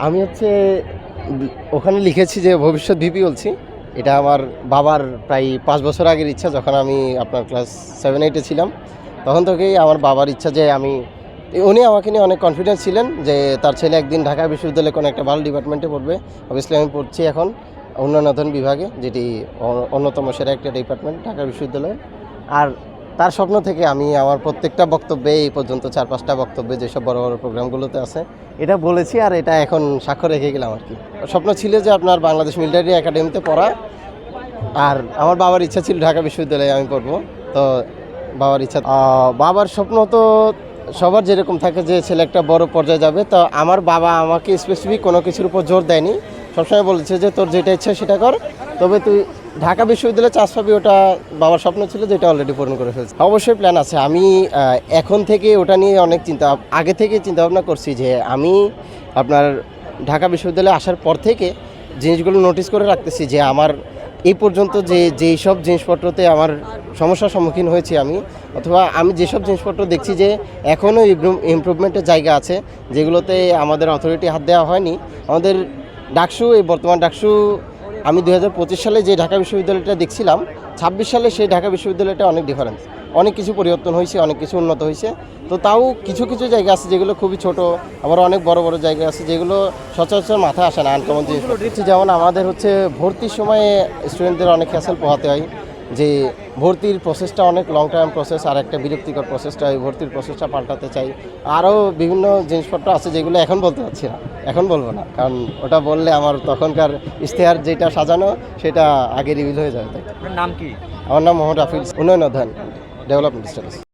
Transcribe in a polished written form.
আমি ওখানে লিখেছি যে ভবিষ্যৎ ভিপি বলছি। এটা আমার বাবার প্রায় 5 বছর আগের ইচ্ছা। যখন আমি আপনার ক্লাস 7-8-এ ছিলাম, তখন থেকেই আমার বাবার ইচ্ছা যে উনি আমাকে নিয়ে অনেক কনফিডেন্স ছিলেন যে তার ছেলে একদিন ঢাকা বিশ্ববিদ্যালয়ে কোনো একটা ভালো ডিপার্টমেন্টে পড়বে। অবভিয়াসলি আমি পড়ছি এখন উন্নয়ন অধ্যয়ন বিভাগে, যেটি অন্যতম সেরা একটা ডিপার্টমেন্ট ঢাকা বিশ্ববিদ্যালয়ে। আর তার স্বপ্ন থেকে আমি আমার প্রত্যেকটা বক্তব্যে এই পর্যন্ত 4-5টা বক্তব্যে যেসব বড় বড় প্রোগ্রামগুলোতে আছে এটা বলেছি, আর এটা এখন স্বাক্ষর রেখে গেলাম আর কি। স্বপ্ন ছিল যে আপনার বাংলাদেশ মিলিটারি একাডেমিতে পড়া, আর আমার বাবার ইচ্ছা ছিল ঢাকা বিশ্ববিদ্যালয়ে আমি পড়বো। তো বাবার ইচ্ছা, বাবার স্বপ্ন তো সবার যেরকম থাকে যে ছেলে একটা বড় পর্যায়ে যাবে। তো আমার বাবা আমাকে স্পেসিফিক কোনো কিছুর উপর জোর দেয়নি, সবসময় বলেছে যে তোর যেটা ইচ্ছা সেটা কর, তবে তুই ঢাকা বিশ্ববিদ্যালয়ে চান্স পাবি। ওটা বাবার স্বপ্ন ছিল, যেটা অলরেডি পূরণ করে ফেলছে। অবশ্যই প্ল্যান আছে। আমি এখন থেকে ওটা নিয়ে অনেক আগে থেকে চিন্তাভাবনা করছি যে আমি আপনার ঢাকা বিশ্ববিদ্যালয়ে আসার পর থেকে জিনিসগুলো নোটিস করে রাখতেছি যে আমার এই পর্যন্ত যেই সব জিনিসপত্রতে আমার সমস্যার সম্মুখীন হয়েছি আমি, অথবা আমি যেসব জিনিসপত্র দেখছি যে এখনও ইমপ্রুভমেন্টের জায়গা আছে, যেগুলোতে আমাদের অথরিটি হাত দেওয়া হয়নি। আমাদের ডাকসু, এই বর্তমান ডাকসু, আমি 2025 সালে যে ঢাকা বিশ্ববিদ্যালয়টা দেখছিলাম, 26 সালে সেই ঢাকা বিশ্ববিদ্যালয়টা অনেক ডিফারেন্স, অনেক কিছু পরিবর্তন হয়েছে, অনেক কিছু উন্নত হয়েছে। তো তাও কিছু কিছু জায়গা আছে যেগুলো খুবই ছোট, আবার অনেক বড় বড় জায়গা আছে যেগুলো সচরাচর মাথায় আসে না, আনকমন জিনিস। যেমন আমাদের ভর্তির সময়ে স্টুডেন্টদের অনেক হ্যাসেল পোহাতে হয়, যে ভর্তির প্রসেসটা অনেক লং টার্ম প্রসেস, আর একটা বিরক্তিকর প্রসেসটা, এই ভর্তির প্রসেসটা পাল্টাতে চাই। আরও বিভিন্ন জিনিসপত্র আছে যেগুলো এখন বলতে পারছি না, এখন বলবো না, কারণ ওটা বললে আমার তখনকার ইশতেহার যেটা সাজানো সেটা আগে রিভিল হয়ে যাবে। তাই। আপনার নাম কি? আমার নাম মোহাম্মদ রাফিজ, উন্নয়ন অধ্যয়ন ডেভেলপমেন্ট স্টাডিজ।